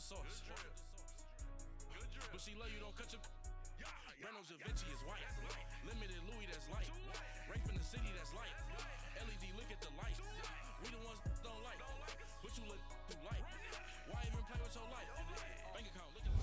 sauce. But she love you, don't cut your. Reynolds Da Vinci is white. Limited Louis, that's light. Right from the city, that's light. LED, look at the lights. We the ones don't like. But you look through light. Why even play with your life? Bank account, look at.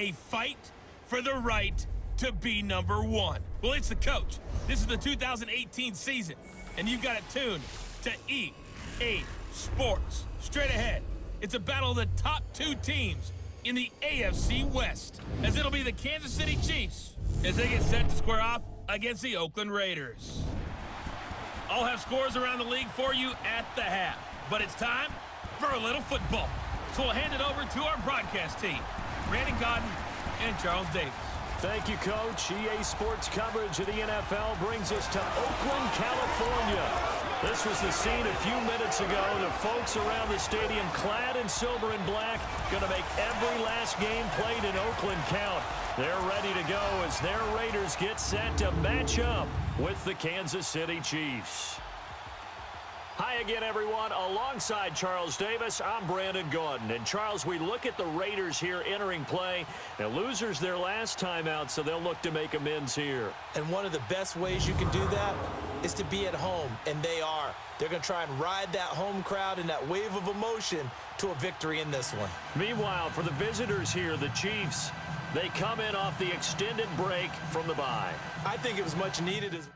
A fight for the right to be number one. Well, it's the coach. This is the 2018 season, and you've got it tuned to EA Sports. Straight ahead, it's a battle of the top two teams in the AFC West, as it'll be the Kansas City Chiefs as they get set to square off against the Oakland Raiders. I'll have scores around the league for you at the half, but it's time for a little football. So we'll hand it over to our broadcast team, Brandon Godden and Charles Davis. Thank you, Coach. EA Sports coverage of the NFL brings us to Oakland, California. This was the scene a few minutes ago. The folks around the stadium clad in silver and black going to make every last game played in Oakland count. They're ready to go as their Raiders get set to match up with the Kansas City Chiefs. Hi again, everyone. Alongside Charles Davis, I'm Brandon Gaudin. And, Charles, we look at the Raiders here entering play. Now, losers their last time out, so they'll look to make amends here. And one of the best ways you can do that is to be at home, and they are. They're going to try and ride that home crowd and that wave of emotion to a victory in this one. Meanwhile, for the visitors here, the Chiefs, they come in off the extended break from the bye. I think it was much needed as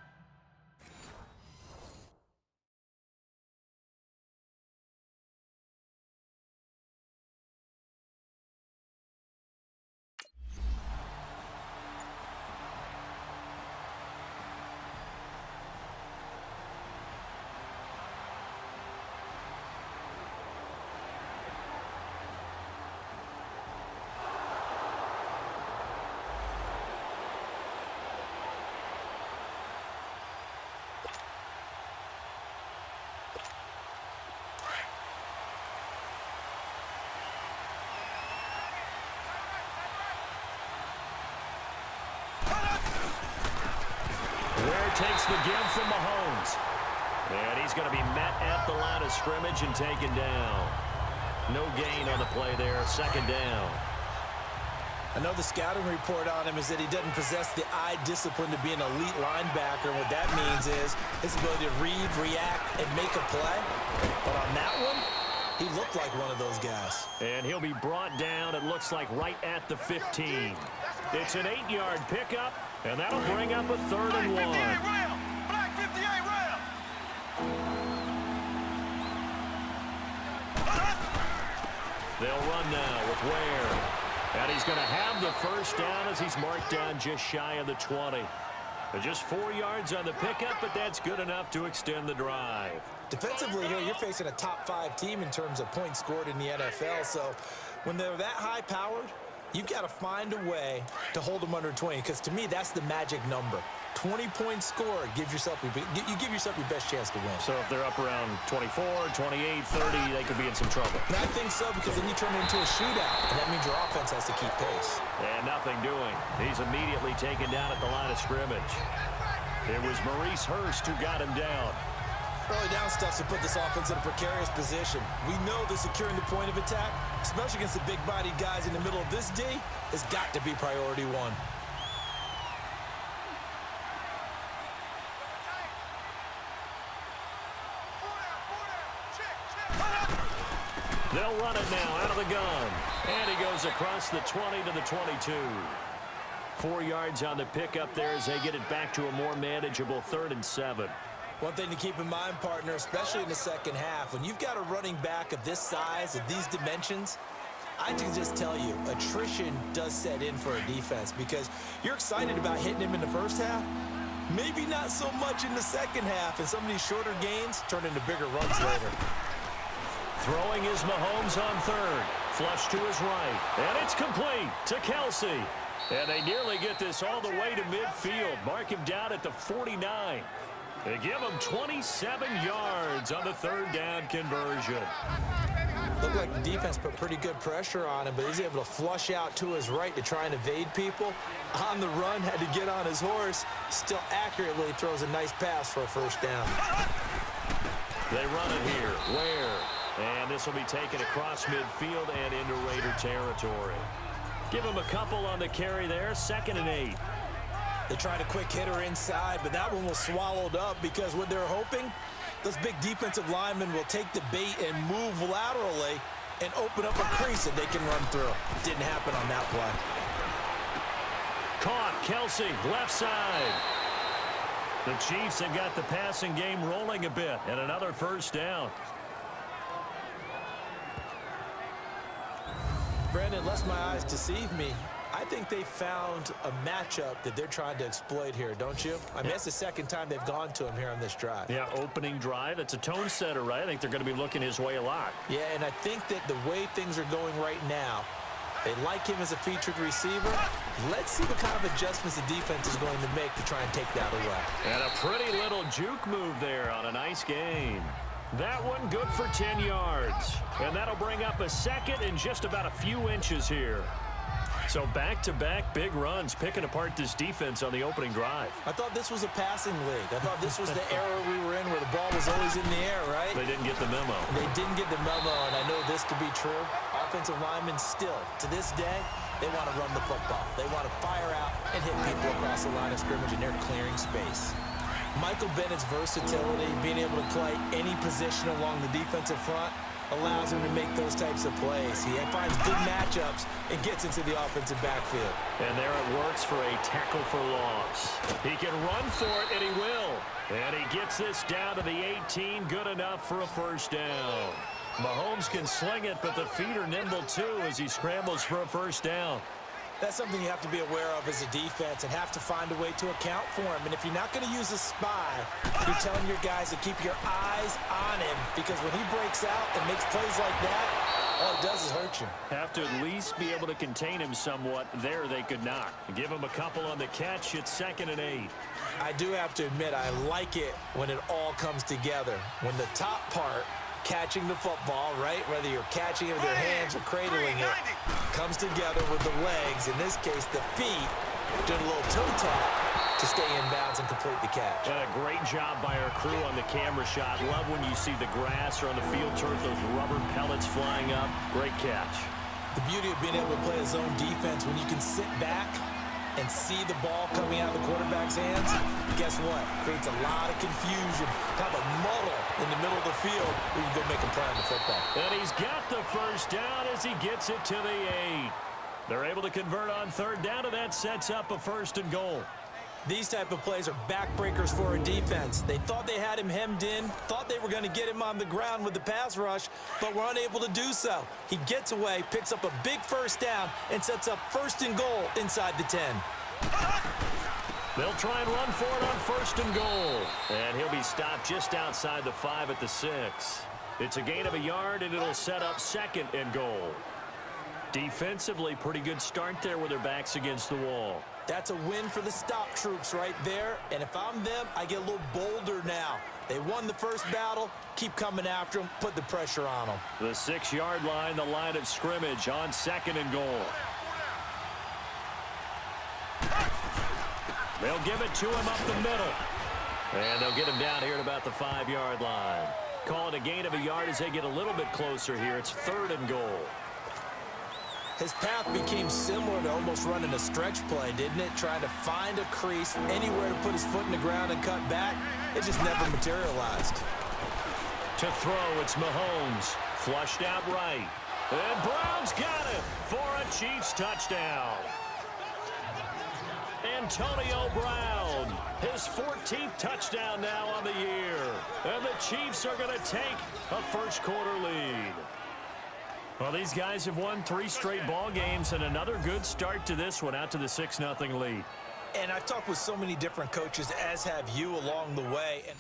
takes the give from Mahomes. And he's going to be met at the line of scrimmage and taken down. No gain on the play there. Second down. I know the scouting report on him is that he doesn't possess the eye discipline to be an elite linebacker. And what that means is his ability to read, react, and make a play. But on that one, he looked like one of those guys. And he'll be brought down, it looks like, right at the 15. It's an 8-yard pickup, and that'll bring up a 3rd and 1. Black 58 round. They'll run now with Ware. And he's going to have the first down as he's marked down just shy of the 20. Just 4 yards on the pickup, but that's good enough to extend the drive. Defensively here, you're facing a top-5 team in terms of points scored in the NFL. So when they're that high-powered, you've got to find a way to hold them under 20, because to me, that's the magic number. 20-point score gives yourself you give yourself your best chance to win. So if they're up around 24, 28, 30, they could be in some trouble. And I think so, because then you turn it into a shootout, and that means your offense has to keep pace. And nothing doing. He's immediately taken down at the line of scrimmage. It was Maurice Hurst who got him down. Early down stuff to put this offense in a precarious position. We know that securing the point of attack, especially against the big-bodied guys in the middle of this D, has got to be priority one. They'll run it now out of the gun. And he goes across the 20 to the 22. 4 yards on the pickup there as they get it back to a more manageable 3rd and 7. One thing to keep in mind, partner, especially in the second half, when you've got a running back of this size, of these dimensions, I can just tell you, attrition does set in for a defense, because you're excited about hitting him in the first half, maybe not so much in the second half, and some of these shorter gains turn into bigger runs later. Throwing is Mahomes on 3rd. Flush to his right. And it's complete to Kelsey. And they nearly get this all the way to midfield. Mark him down at the 49. They give him 27 yards on the 3rd down conversion. Looked like the defense put pretty good pressure on him, but he's able to flush out to his right to try and evade people. On the run, had to get on his horse. Still accurately throws a nice pass for a first down. They run it here. Ware. And this will be taken across midfield and into Raider territory. Give him a couple on the carry there. 2nd and 8. They tried a quick hitter inside, but that one was swallowed up because what they're hoping, those big defensive linemen will take the bait and move laterally and open up a crease that they can run through. Didn't happen on that play. Caught. Kelsey, left side. The Chiefs have got the passing game rolling a bit, and another first down. Brandon, unless my eyes deceive me, I think they found a matchup that they're trying to exploit here, don't you? I mean, that's the second time they've gone to him here on this drive. Yeah, opening drive. It's a tone setter, right? I think they're going to be looking his way a lot. Yeah, and I think that the way things are going right now, they like him as a featured receiver. Let's see what kind of adjustments the defense is going to make to try and take that away. And a pretty little juke move there on a nice game. That one good for 10 yards. And that'll bring up a second and just about a few inches here. So back-to-back big runs, picking apart this defense on the opening drive. I thought this was a passing league. I thought this was the era we were in where the ball was always in the air, right? They didn't get the memo. They didn't get the memo, and I know this to be true. Offensive linemen still, to this day, they want to run the football. They want to fire out and hit people across the line of scrimmage, and they're clearing space. Michael Bennett's versatility, being able to play any position along the defensive front, allows him to make those types of plays. He finds good matchups and gets into the offensive backfield. And there it works for a tackle for loss. He can run for it, and he will. And he gets this down to the 18, good enough for a first down. Mahomes can sling it, but the feet are nimble too as he scrambles for a first down. That's something you have to be aware of as a defense and have to find a way to account for him. And if you're not going to use a spy, you're telling your guys to keep your eyes on him, because when he breaks out and makes plays like that, all it does is hurt you. Have to at least be able to contain him somewhat. There they could not. Give him a couple on the catch. It's 2nd and 8. I do have to admit, I like it when it all comes together. When the top part, catching the football, right, whether you're catching it with your hands or cradling it, comes together with the legs, in this case the feet, doing a little toe tap to stay in bounds and complete the catch. And a great job by our crew on the camera shot. Love when you see the grass or on the field turf, those rubber pellets flying up. Great catch. The beauty of being able to play a zone defense, when you can sit back and see the ball coming out of the quarterback's hands, guess what? Creates a lot of confusion, kind of a muddle in the middle of the field where you can go make a play on the football. And he's got the first down as he gets it to the 8. They're able to convert on 3rd down, and that sets up a 1st and goal. These type of plays are backbreakers for a defense. They thought they had him hemmed in, thought they were going to get him on the ground with the pass rush, but were unable to do so. He gets away, picks up a big first down, and sets up 1st and goal inside the 10. They'll try and run for it on 1st and goal. And he'll be stopped just outside the 5 at the 6. It's a gain of a yard, and it'll set up 2nd and goal. Defensively, pretty good start there with their backs against the wall. That's a win for the stop troops right there. And if I'm them, I get a little bolder now. They won the first battle. Keep coming after them. Put the pressure on them. The 6-yard line, the line of scrimmage on 2nd and goal. They'll give it to him up the middle. And they'll get him down here at about the 5-yard line. Call it a gain of a yard as they get a little bit closer here. It's 3rd and goal. His path became similar to almost running a stretch play, didn't it? Trying to find a crease, anywhere to put his foot in the ground and cut back. It just never materialized. To throw, it's Mahomes. Flushed out right. And Brown's got it for a Chiefs touchdown. Antonio Brown, his 14th touchdown now on the year. And the Chiefs are going to take a first-quarter lead. Well, these guys have won 3 straight ball games, and another good start to this one, out to the 6-0 lead. And I've talked with so many different coaches, as have you, along the way. And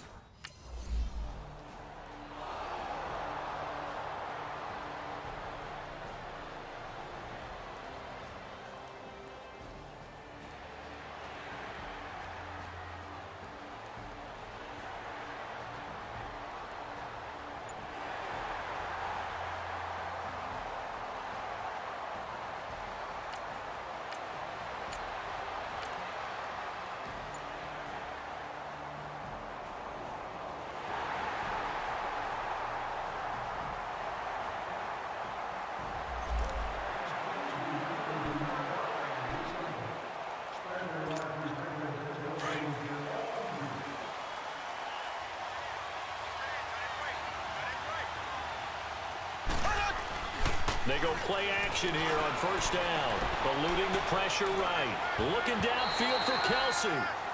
They go play action here on first down. Eluding the pressure right. Looking downfield for Kelsey.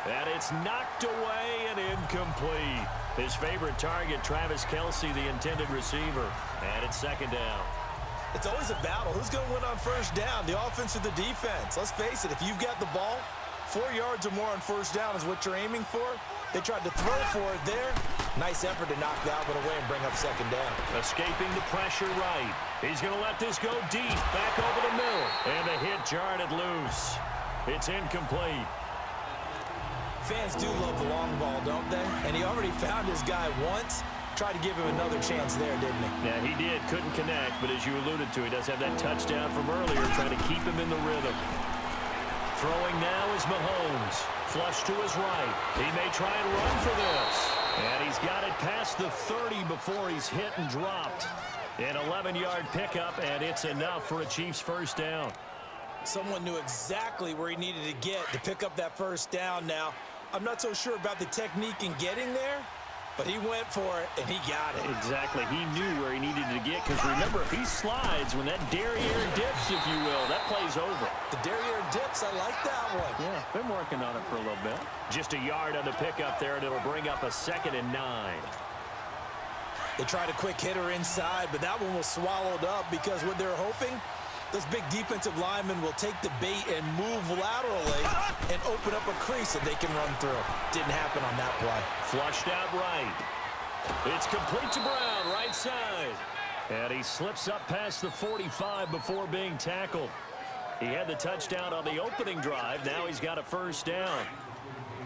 And it's knocked away and incomplete. His favorite target, Travis Kelsey, the intended receiver. And it's second down. It's always a battle. Who's going to win on first down, the offense or the defense? Let's face it, if you've got the ball, 4 yards or more on first down is what you're aiming for. They tried to throw for it there. Nice effort to knock that one away and bring up second down. Escaping the pressure right. He's going to let this go deep. Back over the middle. And the hit jarred it loose. It's incomplete. Fans do love the long ball, don't they? And he already found his guy once. Tried to give him another chance there, didn't he? Yeah, he did. Couldn't connect, but as you alluded to, he does have that touchdown from earlier, trying to keep him in the rhythm. Throwing now is Mahomes. Flush to his right. He may try and run for this. And he's got it past the 30 before he's hit and dropped. An 11-yard pickup, and it's enough for a Chiefs first down. Someone knew exactly where he needed to get to pick up that first down now. I'm not so sure about the technique in getting there, but he went for it, and he got it. Exactly. He knew where he needed to get, because remember, if he slides, when that derriere dips, if you will, that play's over. The derriere dips, I like that one. Yeah, been working on it for a little bit. Just a yard on the pickup there, and it'll bring up a 2nd and 9. They tried a quick hitter inside, but that one was swallowed up because what they're hoping, those big defensive linemen will take the bait and move laterally and open up a crease that they can run through. Didn't happen on that play. Flushed out right. It's complete to Brown, right side. And he slips up past the 45 before being tackled. He had the touchdown on the opening drive. Now he's got a first down.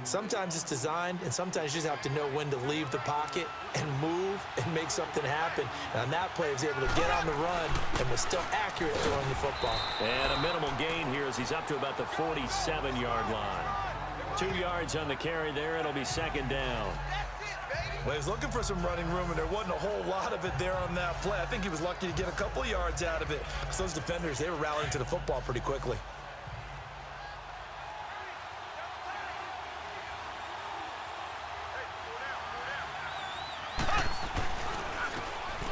Sometimes it's designed, and sometimes you just have to know when to leave the pocket and move and make something happen. And on that play, he was able to get on the run and was still accurate throwing the football. And a minimal gain here as he's up to about the 47-yard line. 2 yards on the carry there. It'll be second down. Well, he was looking for some running room, and there wasn't a whole lot of it there on that play. I think he was lucky to get a couple of yards out of it. So those defenders, they were rallying to the football pretty quickly.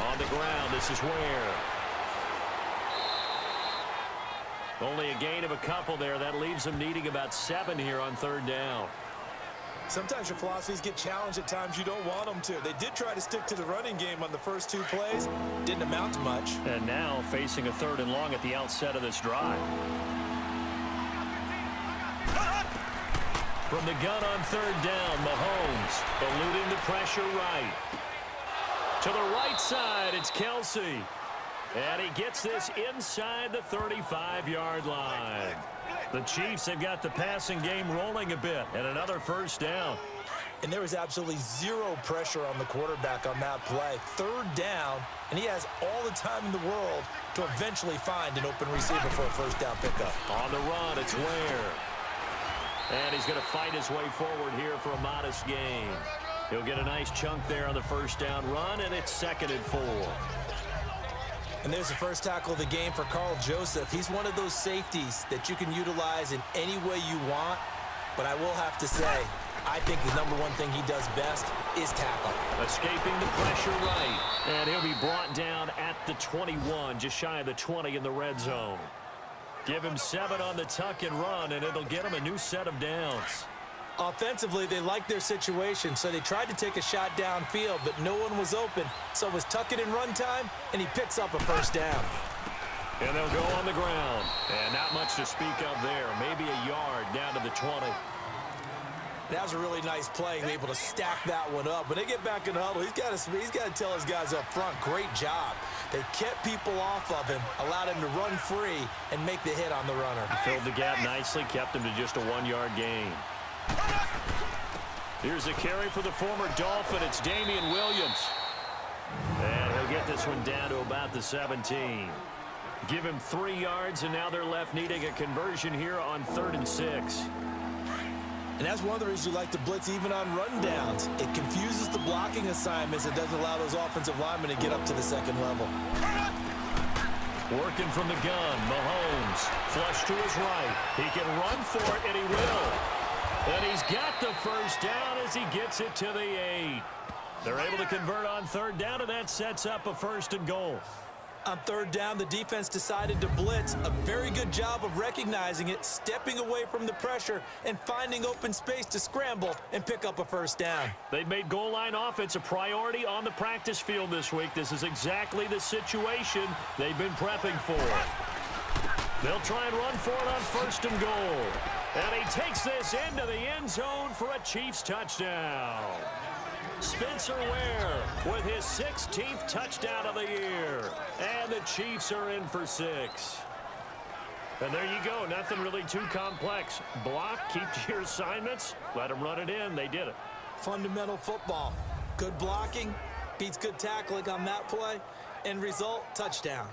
On the ground, this is Ware. Only a gain of a couple there. That leaves them needing about 7 here on third down. Sometimes your philosophies get challenged at times you don't want them to. They did try to stick to the running game on the first 2 plays. Didn't amount to much. And now facing a 3rd and long at the outset of this drive. From the gun on third down, Mahomes eluding the pressure right. To the right side, it's Kelsey. And he gets this inside the 35-yard line. The Chiefs have got the passing game rolling a bit, and another first down. And there was absolutely zero pressure on the quarterback on that play. Third down, and he has all the time in the world to eventually find an open receiver for a first down pickup. On the run, it's Ware. And he's going to fight his way forward here for a modest gain. He'll get a nice chunk there on the first down run, and it's 2nd and 4. And there's the first tackle of the game for Carl Joseph. He's one of those safeties that you can utilize in any way you want. But I will have to say, I think the number one thing he does best is tackle. Escaping the pressure right. And he'll be brought down at the 21, just shy of the 20 in the red zone. Give him 7 on the tuck and run, and it'll get him a new set of downs. Offensively, they liked their situation, so they tried to take a shot downfield, but no one was open. So it was tuck it and run time, and he picks up a first down. And they'll go on the ground. And not much to speak of there. Maybe a yard down to the 20. That was a really nice play, able to stack that one up. When they get back in the huddle, he's got to tell his guys up front, great job. They kept people off of him, allowed him to run free, and make the hit on the runner. He filled the gap nicely, kept him to just a 1-yard gain. Here's a carry for the former Dolphin. It's Damian Williams. And he'll get this one down to about the 17. Give him 3 yards, and now they're left needing a conversion here on 3rd and 6. And that's one of the reasons you like to blitz even on rundowns. It confuses the blocking assignments. It doesn't allow those offensive linemen to get up to the 2nd level. Working from the gun, Mahomes. Flush to his right. He can run for it, and he will. And he's got the first down as he gets it to the 8. They're able to convert on 3rd down, and that sets up a 1st and goal. On third down, the defense decided to blitz. A very good job of recognizing it, stepping away from the pressure, and finding open space to scramble and pick up a first down. They've made goal line offense a priority on the practice field this week. This is exactly the situation they've been prepping for. They'll try and run for it on first and goal. And he takes this into the end zone for a Chiefs touchdown. Spencer Ware with his 16th touchdown of the year. And the Chiefs are in for 6. And there you go. Nothing really too complex. Block, keep to your assignments, let them run it in. They did it. Fundamental football. Good blocking, beats good tackling on that play. End result, touchdown.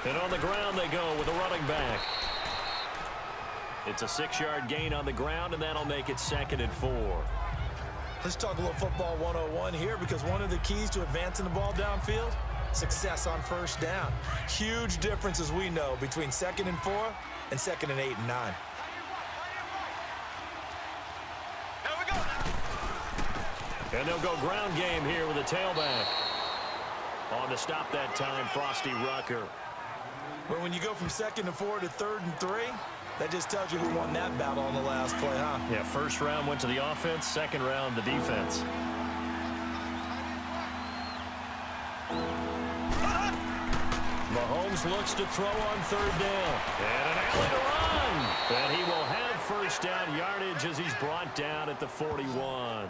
And on the ground they go with a running back. It's a 6-yard gain on the ground, and that'll make it 2nd and 4. Let's talk a little football 101 here, because one of the keys to advancing the ball downfield, success on first down. Huge difference, as we know, between 2nd and 4 and 2nd and 8 and 9. And they'll go ground game here with a tailback. On to stop that time, Frosty Rucker. But when you go from 2nd and 4 to 3rd and 3, that just tells you who won that battle on the last play, huh? Yeah, first round went to the offense, second round the defense. Mahomes looks to throw on 3rd down. And an alley to run. And he will have first down yardage as he's brought down at the 41.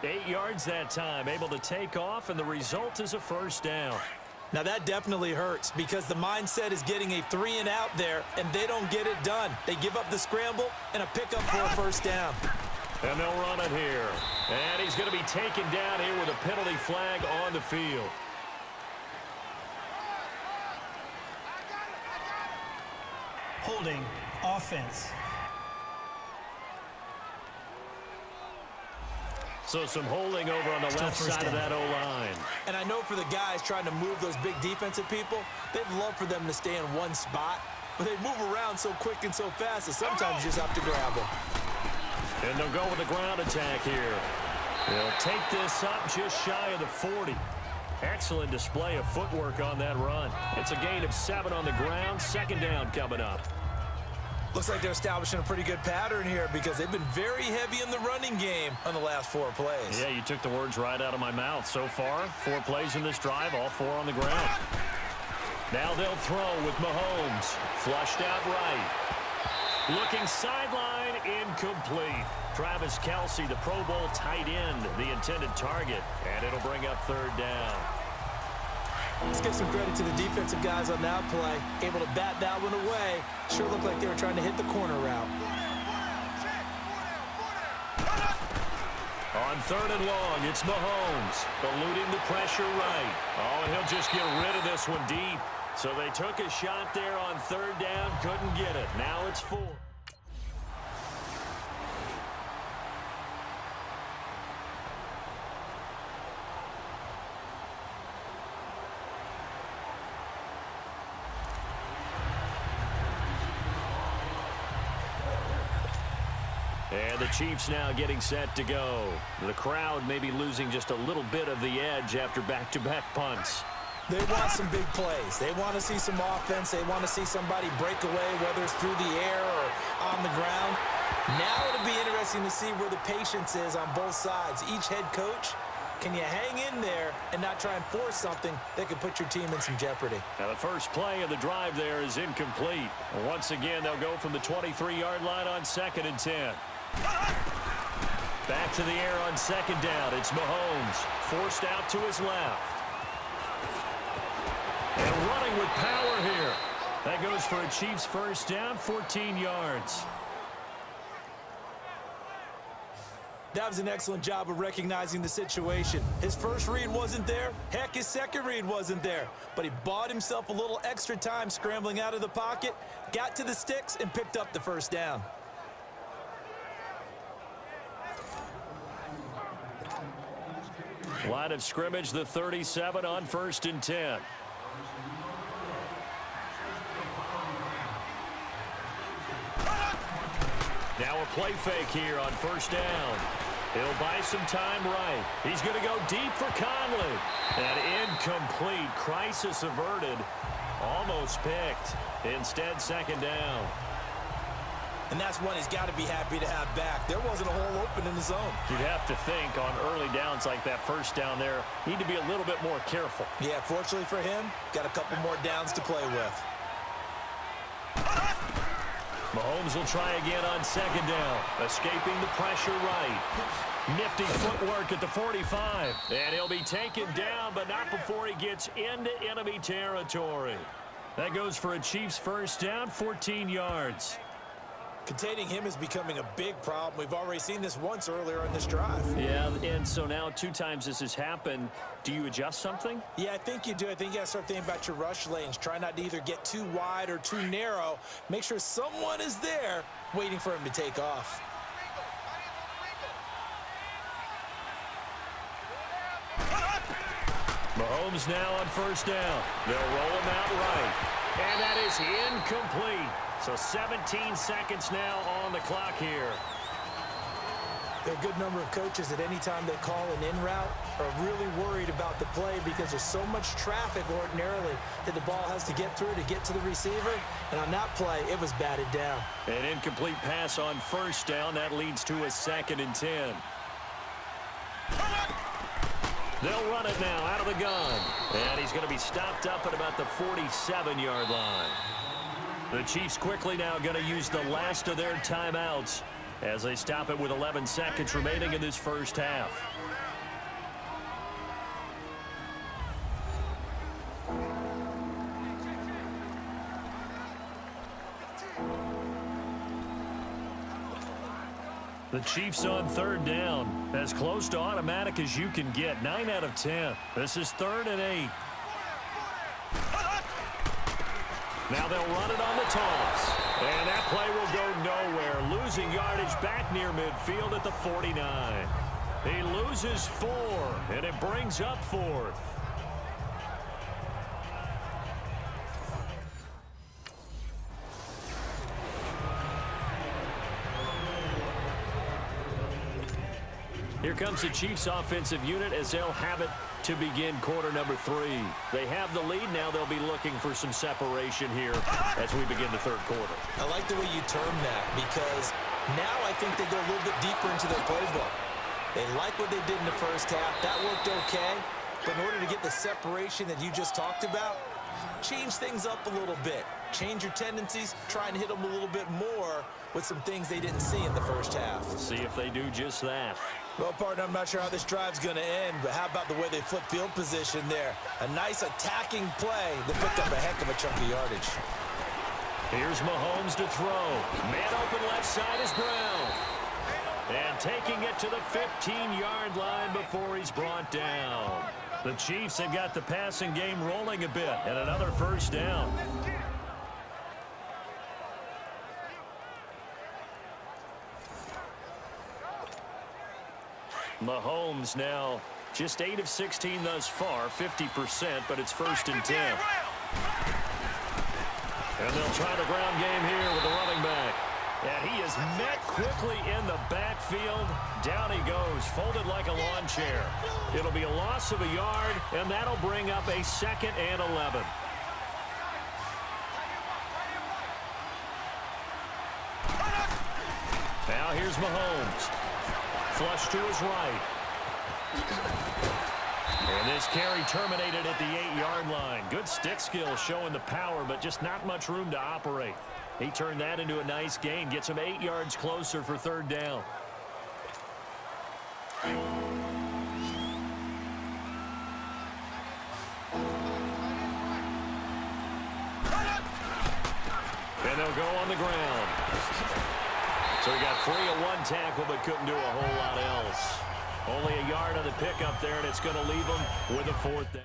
8 yards that time, able to take off, and the result is a first down. Now that definitely hurts, because the mindset is getting a 3-and-out there, and they don't get it done. They give up the scramble and a pickup for a first down. And they'll run it here. And he's going to be taken down here with a penalty flag on the field. Holding offense. So some holding over on the left side of that O-line. And I know for the guys trying to move those big defensive people, they'd love for them to stay in one spot, but they move around so quick and so fast that sometimes you just have to grab them. And they'll go with a ground attack here. They'll take this up just shy of the 40. Excellent display of footwork on that run. It's a gain of 7 on the ground. 2nd down coming up. Looks like they're establishing a pretty good pattern here, because they've been very heavy in the running game on the last 4 plays. Yeah, you took the words right out of my mouth. So far, 4 plays in this drive, all 4 on the ground. Now they'll throw with Mahomes. Flushed out right. Looking sideline, incomplete. Travis Kelce, the Pro Bowl tight end, the intended target. And it'll bring up 3rd down. Let's give some credit to the defensive guys on that play. Able to bat that one away. Sure looked like they were trying to hit the corner route. On 3rd and long, it's Mahomes. Eluding the pressure right. Oh, and he'll just get rid of this one deep. So they took a shot there on 3rd down. Couldn't get it. Now it's 4. And the Chiefs now getting set to go. The crowd may be losing just a little bit of the edge after back-to-back punts. They want some big plays. They want to see some offense. They want to see somebody break away, whether it's through the air or on the ground. Now it'll be interesting to see where the patience is on both sides. Each head coach Can you hang in there and not try and force something that could put your team in some jeopardy? Now the first play of the drive there is incomplete. Once again, they'll go from the 23-yard line on 2nd and 10. Back to the air on 2nd down. It's Mahomes, forced out to his left. And running with power here. That goes for a Chiefs first down, 14 yards. That was an excellent job of recognizing the situation. His first read wasn't there. Heck, his second read wasn't there. But he bought himself a little extra time scrambling out of the pocket, got to the sticks, and picked up the first down. Line of scrimmage, the 37 on 1st and 10. Now a play fake here on 1st down. He'll buy some time right. He's going to go deep for Conley. And incomplete. Crisis averted. Almost picked. Instead, 2nd down. And that's one he's got to be happy to have back. There wasn't a hole open in the zone. You'd have to think on early downs like that first down there, need to be a little bit more careful. Yeah, fortunately for him, got a couple more downs to play with. Mahomes will try again on 2nd down. Escaping the pressure right. Nifty footwork at the 45. And he'll be taken down, but not before he gets into enemy territory. That goes for a Chiefs first down, 14 yards. Containing him is becoming a big problem. We've already seen this once earlier in this drive. Yeah, and so now 2 times this has happened. Do you adjust something? Yeah, I think you do. I think you got to start thinking about your rush lanes. Try not to either get too wide or too narrow. Make sure someone is there waiting for him to take off. Mahomes now on 1st down. They'll roll him out right. And that is incomplete. So 17 seconds now on the clock here. There are a good number of coaches at any time they call an in route are really worried about the play because there's so much traffic ordinarily that the ball has to get through to get to the receiver. And on that play, it was batted down. An incomplete pass on 1st down. That leads to a 2nd and 10. They'll run it now out of the gun. And he's going to be stopped up at about the 47-yard line. The Chiefs quickly now going to use the last of their timeouts as they stop it with 11 seconds remaining in this first half. The Chiefs on 3rd down, as close to automatic as you can get, 9 out of 10. This is 3rd and 8. Now they'll run it on the toss. And that play will go nowhere. Losing yardage back near midfield at the 49. He loses 4, and it brings up 4th. Here comes the Chiefs offensive unit as they'll have it to begin quarter number 3. They have the lead. Now they'll be looking for some separation here as we begin the 3rd quarter. I like the way you term that because now I think they go a little bit deeper into their playbook. They like what they did in the first half. That worked okay. But in order to get the separation that you just talked about, change things up a little bit. Change your tendencies. Try and hit them a little bit more with some things they didn't see in the first half. We'll see if they do just that. Well, partner, I'm not sure how this drive's going to end, but how about the way they flip field position there? A nice attacking play that picked up a heck of a chunk of yardage. Here's Mahomes to throw. Man open left side is Brown. And taking it to the 15-yard line before he's brought down. The Chiefs have got the passing game rolling a bit, and another first down. Mahomes now just 8 of 16 thus far, 50%, but it's 1st and 10. And they'll try the ground game here with the running back. And he is met quickly in the backfield. Down he goes, folded like a lawn chair. It'll be a loss of a yard, and that'll bring up a 2nd and 11. Now here's Mahomes. Flush to his right. And this carry terminated at the 8-yard line. Good stick skill showing the power, but just not much room to operate. He turned that into a nice gain, gets him 8 yards closer for third down. And they'll go on the ground. So he got free of one tackle, but couldn't do a whole lot else. Only a yard on the pickup there, and it's going to leave him with a fourth down.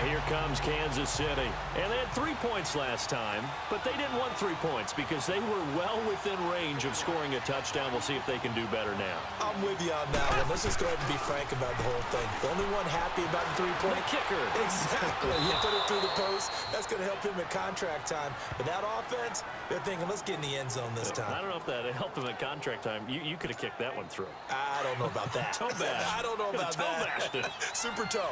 Here comes Kansas City. And they had 3 points last time, but they didn't want 3 points because they were well within range of scoring a touchdown. We'll see if they can do better now. I'm with you on that one. Let's just go ahead and be frank about the whole thing. The only one happy about the 3-point kicker. Exactly. You put it through the post. That's going to help him at contract time. But that offense, they're thinking, let's get in the end zone this time. I don't know if that helped them at contract time. You could have kicked that one through. I don't know about that. Toe bash. I don't know about that. Super toe.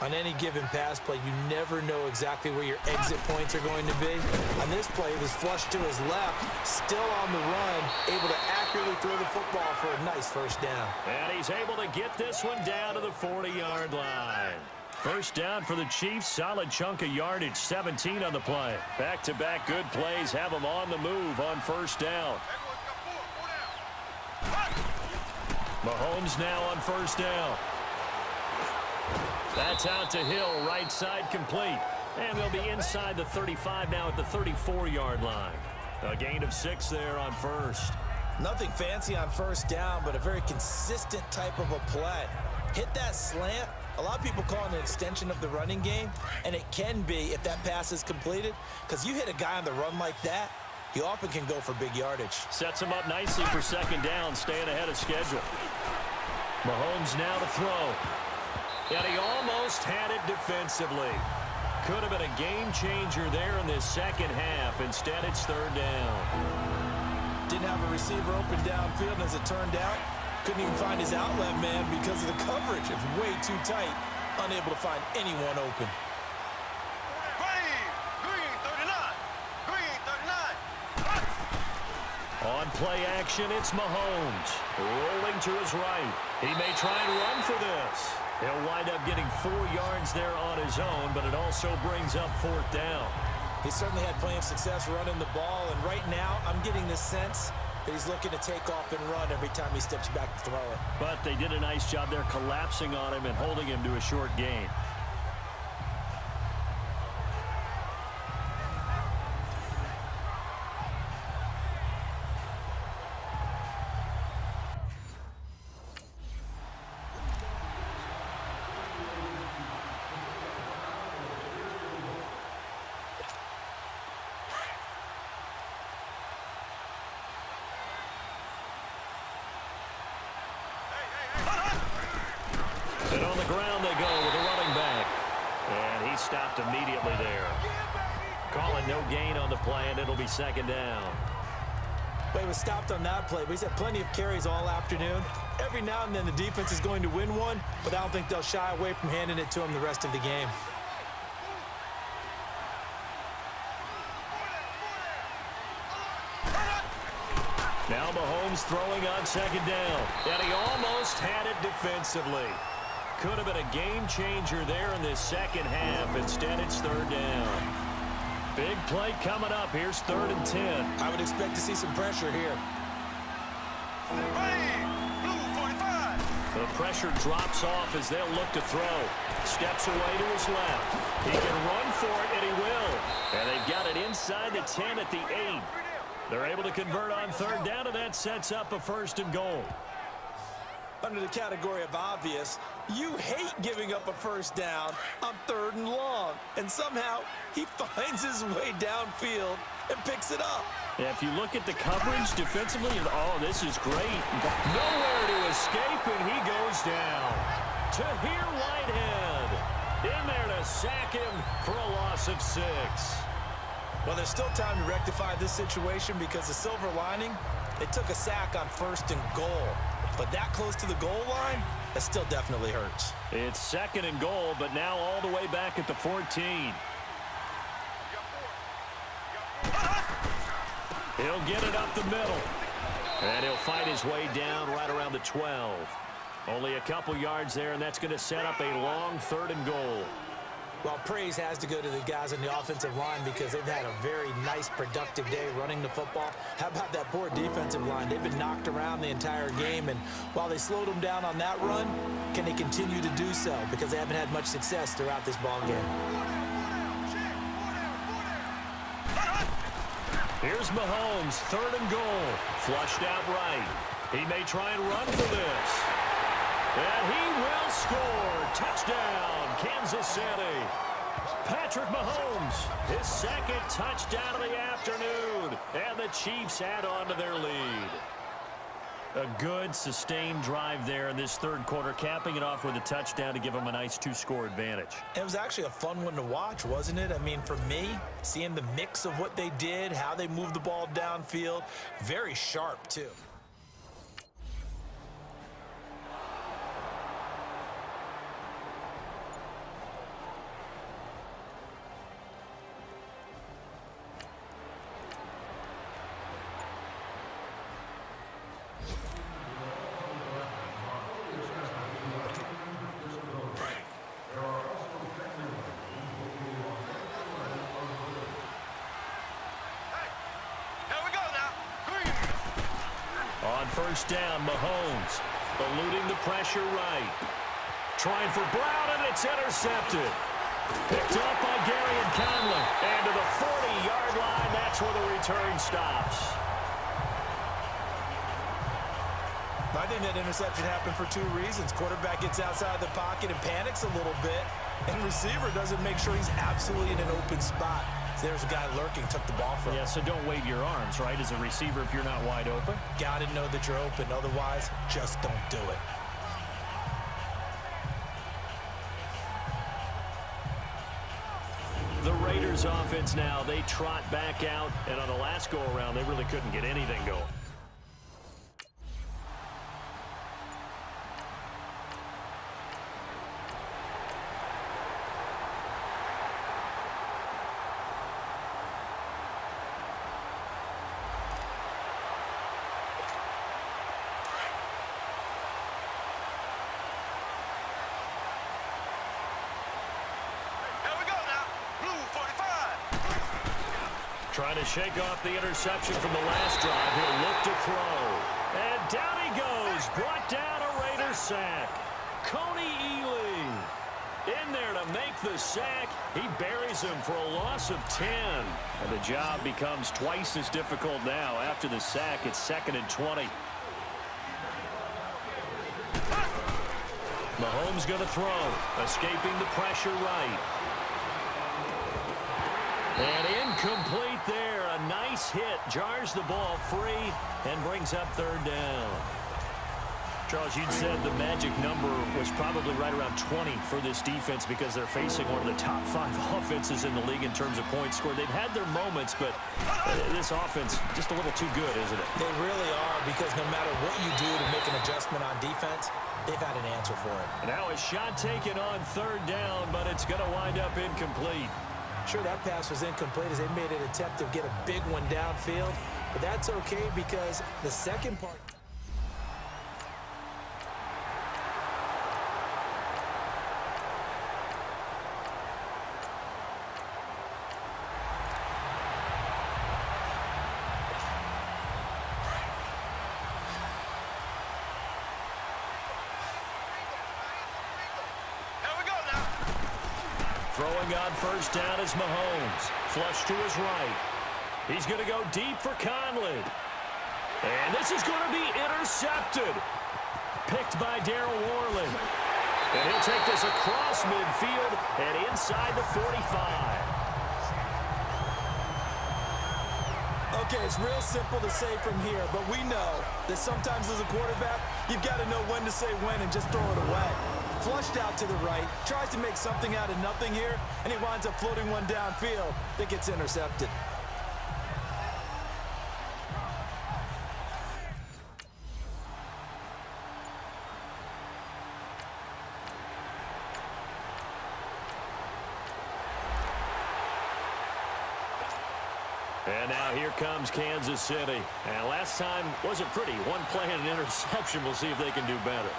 On any given pass play, you never know exactly where your exit points are going to be. On this play, it was flushed to his left, still on the run, able to accurately throw the football for a nice first down. And he's able to get this one down to the 40-yard line. First down for the Chiefs, solid chunk of yardage, 17 on the play. Back-to-back good plays have them on the move on first down. Mahomes now on first down. That's out to Hill, right side complete. And they'll be inside the 35 now at the 34-yard line. A gain of 6 there on first. Nothing fancy on first down, but a very consistent type of a play. Hit that slant. A lot of people call it an extension of the running game, and it can be if that pass is completed, because you hit a guy on the run like that, he often can go for big yardage. Sets him up nicely for second down, staying ahead of schedule. Mahomes now to throw. And he almost had it defensively. Could have been a game changer there in this second half. Instead, it's third down. Didn't have a receiver open downfield, and as it turned out, couldn't even find his outlet man because of the coverage. It's way too tight. Unable to find anyone open. On play action, it's Mahomes. Rolling to his right. He may try and run for this. He'll wind up getting 4 yards there on his own, but it also brings up fourth down. He certainly had plenty of success running the ball, and right now I'm getting the sense that he's looking to take off and run every time he steps back to throw it. But they did a nice job there collapsing on him and holding him to a short gain. And on the ground they go with the running back. And he stopped immediately there. Call it no gain on the play, and it'll be second down. But he was stopped on that play, but he's had plenty of carries all afternoon. Every now and then the defense is going to win one, but I don't think they'll shy away from handing it to him the rest of the game. Now Mahomes throwing on second down. And he almost had it defensively. Could have been a game changer there in this second half. Instead, it's third down. Big play coming up. Here's 3rd and 10. I would expect to see some pressure here. The pressure drops off as they'll look to throw. Steps away to his left. He can run for it, and he will. And they've got it inside the 10 at the 8. They're able to convert on third down, and that sets up a 1st and goal. Under the category of obvious, you hate giving up a first down on 3rd and long. And somehow, he finds his way downfield and picks it up. If you look at the coverage defensively, oh, this is great. Nowhere to escape, and he goes down. Tahir Whitehead in there to sack him for a loss of 6. Well, there's still time to rectify this situation because the silver lining, they took a sack on 1st and goal. But that close to the goal line, that still definitely hurts. It's 2nd and goal, but now all the way back at the 14. He'll get it up the middle. And he'll fight his way down right around the 12. Only a couple yards there, and that's going to set up a long 3rd and goal. Well, praise has to go to the guys on the offensive line because they've had a very nice, productive day running the football. How about that poor defensive line? They've been knocked around the entire game, and while they slowed them down on that run, can they continue to do so? Because they haven't had much success throughout this ball game. Here's Mahomes, 3rd and goal. Flushed out right. He may try and run for this. And he will score. Touchdown, Kansas City. Patrick Mahomes, his 2nd touchdown of the afternoon. And the Chiefs add on to their lead. A good, sustained drive there in this 3rd quarter, capping it off with a touchdown to give them a nice 2-score advantage. It was actually a fun one to watch, wasn't it? I mean, for me, seeing the mix of what they did, how they moved the ball downfield, very sharp, too. On 1st down, Mahomes eluding the pressure right. Trying for Brown, and it's intercepted. Picked up by Gary and Conley. And to the 40-yard line, that's where the return stops. I think that interception happened for 2 reasons. Quarterback gets outside the pocket and panics a little bit, and receiver doesn't make sure he's absolutely in an open spot. So there's a guy lurking, took the ball from him. Yeah, so don't wave your arms, right, as a receiver if you're not wide open. Got to know that you're open. Otherwise, just don't do it. The Raiders offense now, they trot back out, and on the last go-around, they really couldn't get anything going. Trying to shake off the interception from the last drive. He'll look to throw. And down he goes. Brought down a Raider sack. Coney Ely in there to make the sack. He buries him for a loss of 10. And the job becomes twice as difficult now. After the sack, it's 2nd and 20. Mahomes going to throw. Escaping the pressure right. And incomplete there. A nice hit. Jars the ball free and brings up 3rd down. Charles, you'd said the magic number was probably right around 20 for this defense because they're facing one of the top 5 offenses in the league in terms of points scored. They've had their moments, but this offense just a little too good, isn't it? They really are, because no matter what you do to make an adjustment on defense, they've had an answer for it. Now a shot taken on 3rd down, but it's going to wind up incomplete. Sure, that pass was incomplete as they made an attempt to get a big one downfield, but that's okay because the second part... Throwing on 1st down is Mahomes. Flush to his right. He's going to go deep for Conley. And this is going to be intercepted. Picked by Darryl Worley. And he'll take this across midfield and inside the 45. Okay, it's real simple to say from here, but we know that sometimes as a quarterback, you've got to know when to say when and just throw it away. Flushed out to the right, tries to make something out of nothing here, and he winds up floating one downfield that gets intercepted. And now here comes Kansas City. And last time wasn't pretty. One play and an interception. We'll see if they can do better.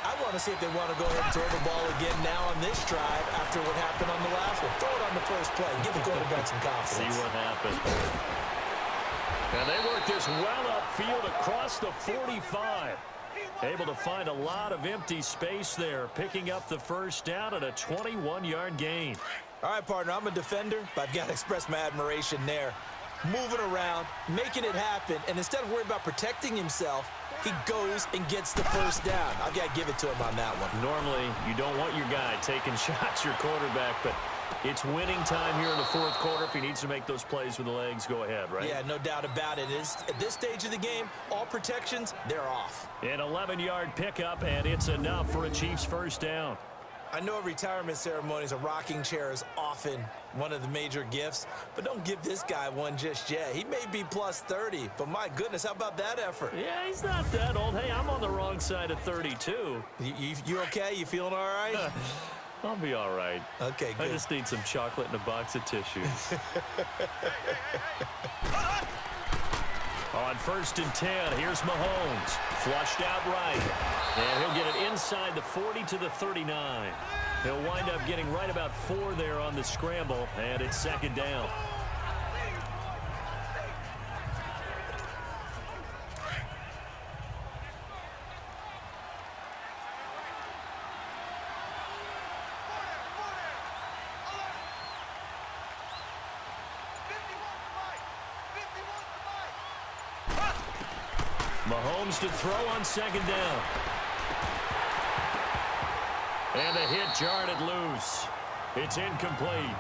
I want to see if they want to go ahead and throw the ball again now on this drive after what happened on the last one. Throw it on the first play. Give the quarterback some confidence. See what happens. And they work this well upfield across the 45. Able to find a lot of empty space there, picking up the first down at a 21-yard gain. All right, partner, I'm a defender, but I've got to express my admiration there. Moving around, making it happen, and instead of worrying about protecting himself, he goes and gets the first down. I've got to give it to him on that one. Normally, you don't want your guy taking shots, your quarterback, but it's winning time here in the fourth quarter. If he needs to make those plays with the legs, go ahead, right? Yeah, no doubt about it. At this stage of the game, all protections, they're off. An 11-yard pickup, and it's enough for a Chiefs first down. I know at retirement ceremonies, a rocking chair is often one of the major gifts, but don't give this guy one just yet. He may be plus 30, but my goodness, how about that effort? Yeah, he's not that old. Hey, I'm on the wrong side of 32. You okay? You feeling all right? I'll be all right. Okay, good. I just need some chocolate and a box of tissues. On 1st and 10, here's Mahomes. Flushed out right. And he'll get it inside the 40 to the 39. He'll wind up getting right about 4 there on the scramble, and it's 2nd down. Mahomes to throw on 2nd down. And the hit jarred it loose. It's incomplete.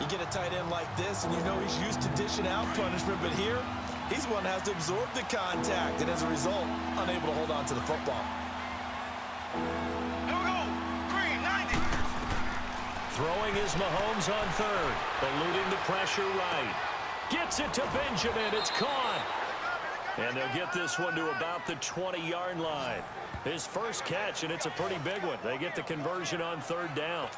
You get a tight end like this, and you know he's used to dishing out punishment, but here, he's one that has to absorb the contact, and as a result, unable to hold on to the football. Here we go. Green, 90. Throwing is Mahomes on 3rd. Eluding the pressure right. Gets it to Benjamin. It's caught. And they'll get this one to about the 20-yard line. His first catch, and it's a pretty big one. They get the conversion on 3rd down.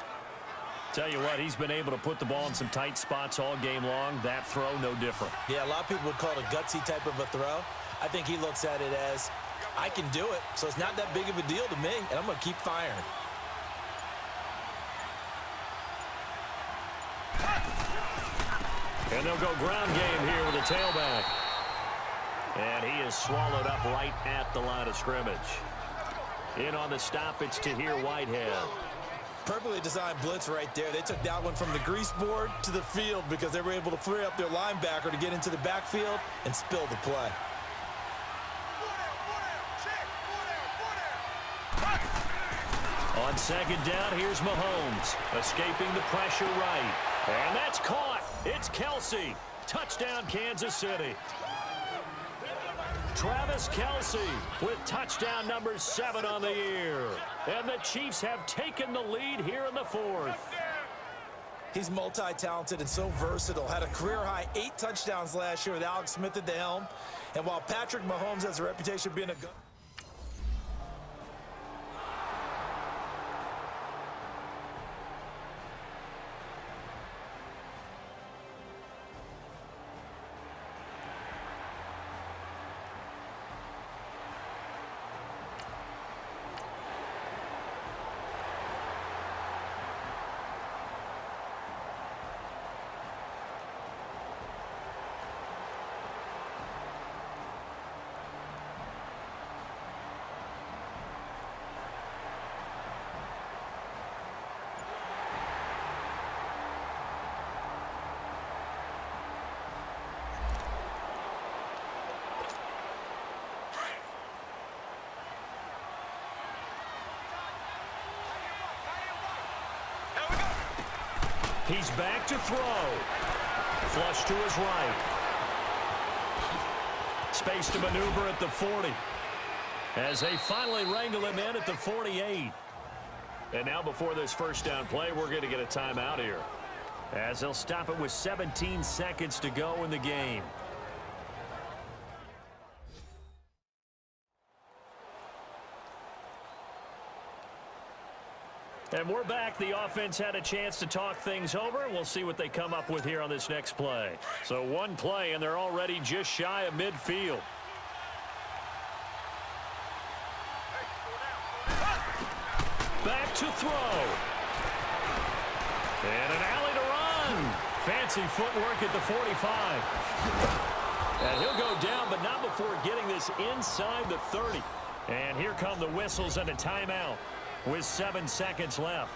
Tell you what, he's been able to put the ball in some tight spots all game long. That throw, no different. Yeah, a lot of people would call it a gutsy type of a throw. I think he looks at it as, I can do it, so it's not that big of a deal to me, and I'm going to keep firing. And they'll go ground game here with a tailback. And he is swallowed up right at the line of scrimmage. In on the stop, it's Tahir Whitehead. Perfectly designed blitz right there. They took that one from the grease board to the field because they were able to free up their linebacker to get into the backfield and spill the play. On 2nd down, here's Mahomes. Escaping the pressure right. And that's caught. It's Kelsey. Touchdown, Kansas City. Travis Kelsey with touchdown number 7 on the year. And the Chiefs have taken the lead here in the 4th. He's multi-talented and so versatile. Had a career-high 8 touchdowns last year with Alex Smith at the helm. And while Patrick Mahomes has a reputation of being a gun... He's back to throw. Flush to his right. space to maneuver at the 40. As they finally wrangle him in at the 48. And now before this first down play, we're going to get a timeout here, as they'll stop it with 17 seconds to go in the game. And we're back. The offense had a chance to talk things over. We'll see what they come up with here on this next play. So one play, and they're already just shy of midfield. Back to throw. And an alley to run. Fancy footwork at the 45. And he'll go down, but not before getting this inside the 30. And here come the whistles and a timeout with 7 seconds left.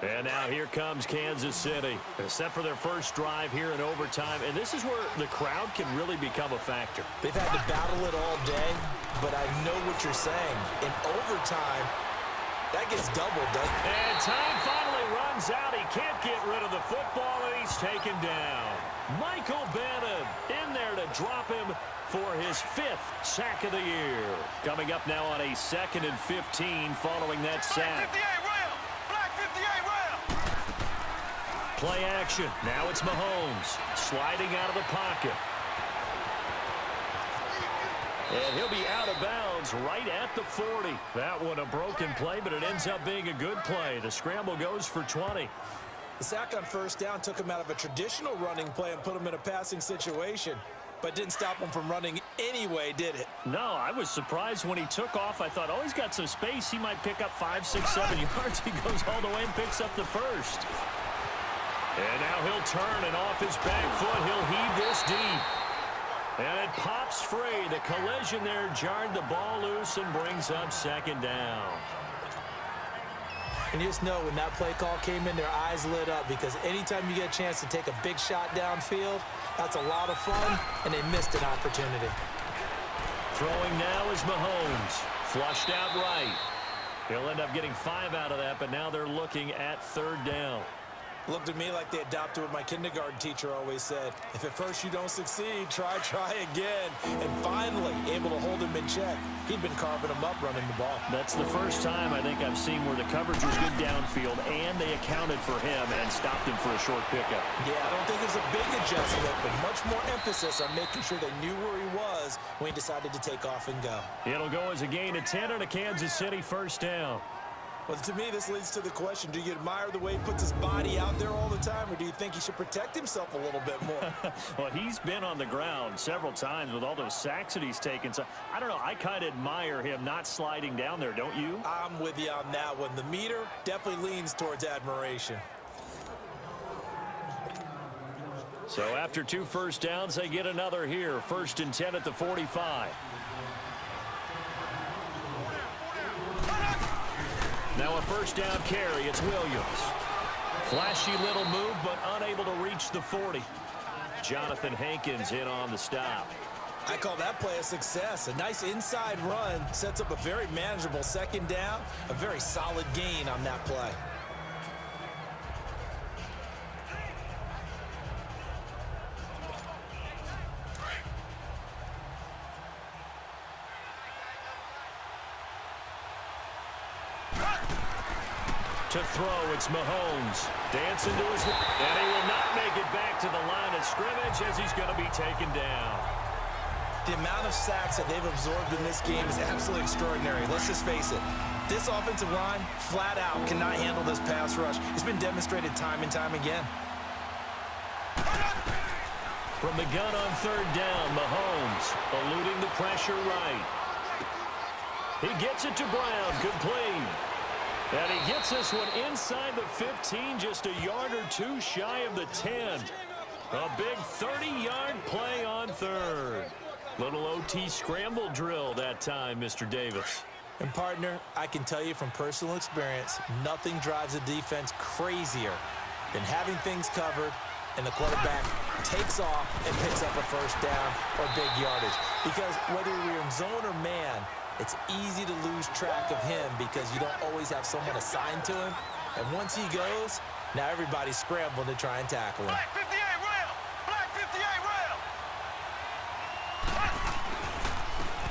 And now here comes Kansas City. They're set for their first drive here in overtime, and this is where the crowd can really become a factor. They've had to battle it all day, but I know what you're saying. In overtime, that gets doubled, doesn't it? And time finally runs out. He can't get rid of the football, and he's taken down. Michael Bannon in there to drop him for his 5th sack of the year. Coming up now on a 2nd and 15 following that sack. Play action. Now it's Mahomes sliding out of the pocket. And he'll be out of bounds right at the 40. That one a broken play, but it ends up being a good play. The scramble goes for 20. The sack on first down took him out of a traditional running play and put him in a passing situation, but didn't stop him from running anyway, did it? No, I was surprised when he took off. I thought, oh, he's got some space. He might pick up 5, 6, 7 yards. He goes all the way and picks up the first. And now he'll turn, and off his back foot, he'll heave this deep. And it pops free. The collision there jarred the ball loose and brings up 2nd down. And you just know when that play call came in, their eyes lit up, because anytime you get a chance to take a big shot downfield, that's a lot of fun, and they missed an opportunity. Throwing now is Mahomes. Flushed out right. He'll end up getting 5 out of that, but now they're looking at 3rd down. Looked at me like they adopted what my kindergarten teacher always said. If at first you don't succeed, try again. And finally, able to hold him in check. He'd been carving him up running the ball. That's the first time I think I've seen where the coverage was good downfield, and they accounted for him and stopped him for a short pickup. Yeah, I don't think it was a big adjustment, but much more emphasis on making sure they knew where he was when he decided to take off and go. It'll go as a gain of 10 on a Kansas City 1st down. Well, to me, this leads to the question, do you admire the way he puts his body out there all the time, or do you think he should protect himself a little bit more? Well, he's been on the ground several times with all those sacks that he's taken. So, I don't know, I kind of admire him not sliding down there, don't you? I'm with you on that one. The meter definitely leans towards admiration. So after 2 first downs, they get another here. 1st and 10 at the 45. Now a 1st down carry. It's Williams. Flashy little move, but unable to reach the 40. Jonathan Hankins in on the stop. I call that play a success. A nice inside run sets up a very manageable 2nd down. A very solid gain on that play. To throw, it's Mahomes. Dancing to his left, and he will not make it back to the line of scrimmage as he's going to be taken down. The amount of sacks that they've absorbed in this game is absolutely extraordinary. Let's just face it. This offensive line, flat out, cannot handle this pass rush. It's been demonstrated time and time again. From the gun on 3rd down, Mahomes eluding the pressure right. He gets it to Brown, complete. And he gets this one inside the 15, just a yard or 2 shy of the 10. A big 30-yard play on 3rd. Little OT scramble drill that time, Mr. Davis. And, partner, I can tell you from personal experience, nothing drives a defense crazier than having things covered and the quarterback takes off and picks up a first down or big yardage. Because whether you're in zone or man, it's easy to lose track of him because you don't always have someone assigned to him. And once he goes, now everybody's scrambling to try and tackle him. Black 58 rail! Black 58 rail!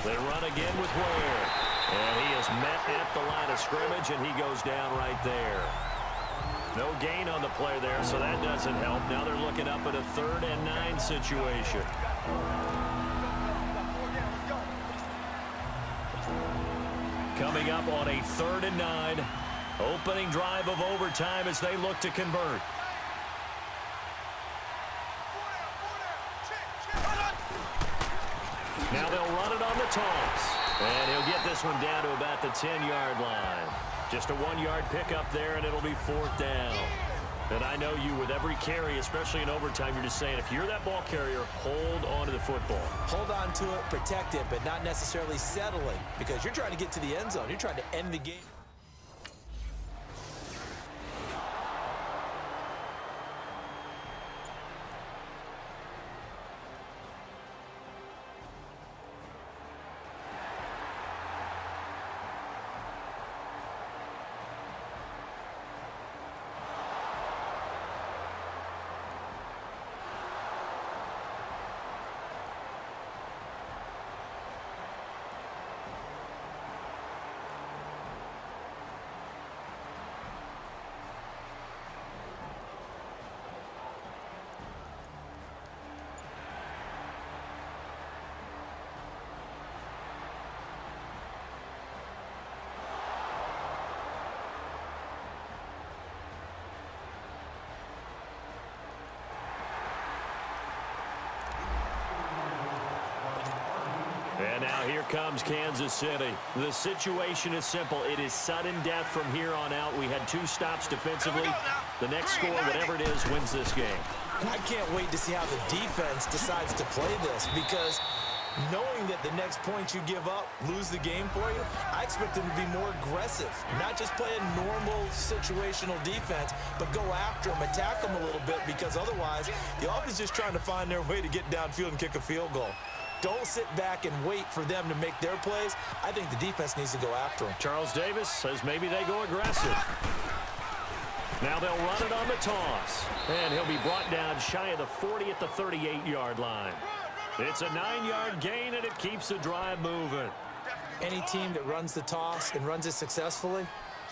They run again with Ware. And he is met at the line of scrimmage, and he goes down right there. No gain on the play there, so that doesn't help. Now they're looking up at a 3rd and 9 situation. Coming up on a 3rd and 9. Opening drive of overtime as they look to convert. Now they'll run it on the toss. And he'll get this one down to about the 10-yard line. Just a 1-yard pickup there, and it'll be 4th down. And I know you, with every carry, especially in overtime, you're just saying, if you're that ball carrier, hold on to the football. Hold on to it, protect it, but not necessarily settling, because you're trying to get to the end zone. You're trying to end the game. And now here comes Kansas City. The situation is simple. It is sudden death from here on out. We had 2 stops defensively. The next score, whatever it is, wins this game. And I can't wait to see how the defense decides to play this, because knowing that the next point you give up, lose the game for you, I expect them to be more aggressive. Not just play a normal situational defense, but go after them, attack them a little bit, because otherwise the offense is just trying to find their way to get downfield and kick a field goal. Don't sit back and wait for them to make their plays. I think the defense needs to go after them. Charles Davis says maybe they go aggressive. Now they'll run it on the toss. And he'll be brought down shy of the 40 at the 38-yard line. It's a 9-yard gain, and it keeps the drive moving. Any team that runs the toss and runs it successfully,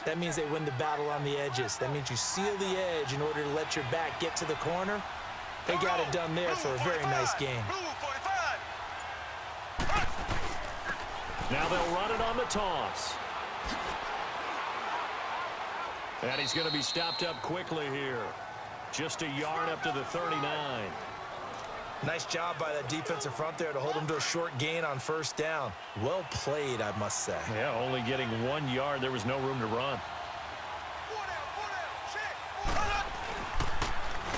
that means they win the battle on the edges. That means you seal the edge in order to let your back get to the corner. They got it done there for a very nice game. Now they'll run it on the toss. And he's going to be stopped up quickly here. Just a yard up to the 39. Nice job by that defensive front there to hold him to a short gain on first down. Well played, I must say. Yeah, only getting 1 yard. There was no room to run.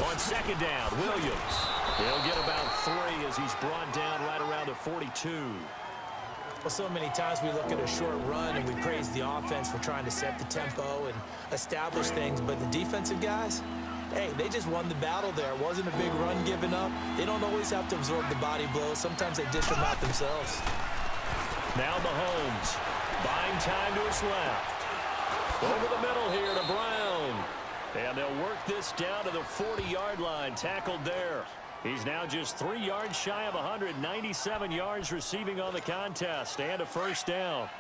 On second down, Williams. He'll get about 3 as he's brought down right around the 42. Well, so many times we look at a short run and we praise the offense for trying to set the tempo and establish things, but the defensive guys, hey, they just won the battle there. It wasn't a big run given up. They don't always have to absorb the body blows. Sometimes they dish them out themselves. Now Mahomes, buying time to his left. Over the middle here to Brown. And they'll work this down to the 40-yard line, tackled there. He's now just 3 yards shy of 197 yards receiving on the contest and a first down.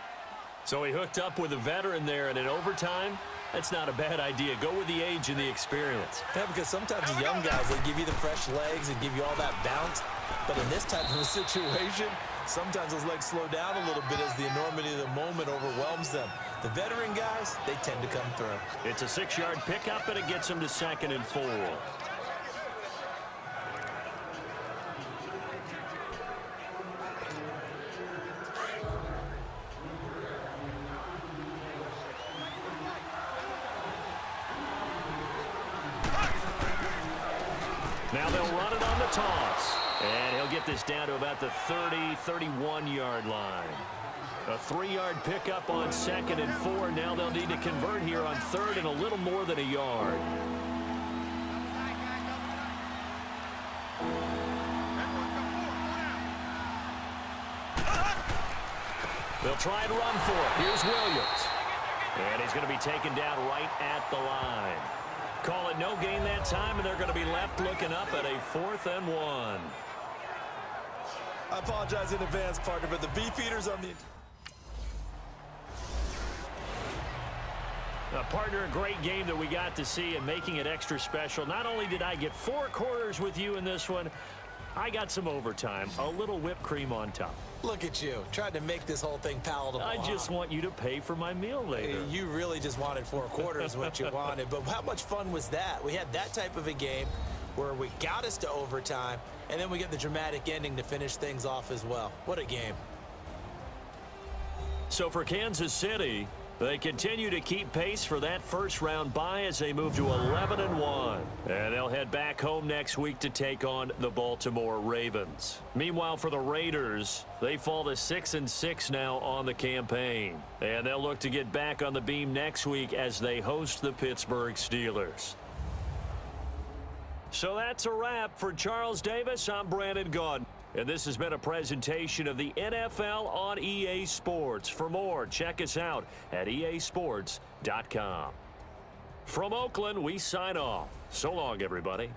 So he hooked up with a veteran there, and in overtime, that's not a bad idea. Go with the age and the experience. Yeah, because sometimes the young guys, they give you the fresh legs and give you all that bounce. But in this type of a situation, sometimes those legs slow down a little bit as the enormity of the moment overwhelms them. The veteran guys, they tend to come through. It's a 6-yard pickup, and it gets him to 2nd and 4. Now they'll run it on the toss. And he'll get this down to about the 30, 31-yard line. A 3-yard pickup on 2nd and 4. Now they'll need to convert here on 3rd and a little more than a yard. try and run for it. Here's Williams. And he's going to be taken down right at the line. Call it no gain that time, and they're going to be left looking up at a 4th and 1. I apologize in advance, partner, but the beef-eaters on the... Partner, a great game that we got to see and making it extra special. Not only did I get 4 quarters with you in this one, I got some overtime, a little whipped cream on top. Look at you, trying to make this whole thing palatable. I just want you to pay for my meal later. You really just wanted 4 quarters, what you wanted. But how much fun was that? We had that type of a game where we got us to overtime, and then we get the dramatic ending to finish things off as well. What a game. So for Kansas City, they continue to keep pace for that first-round bye as they move to 11-1. And they'll head back home next week to take on the Baltimore Ravens. Meanwhile, for the Raiders, they fall to 6-6 now on the campaign. And they'll look to get back on the beam next week as they host the Pittsburgh Steelers. So that's a wrap. For Charles Davis, I'm Brandon Gaudin. And this has been a presentation of the NFL on EA Sports. For more, check us out at easports.com. From Oakland, we sign off. So long, everybody.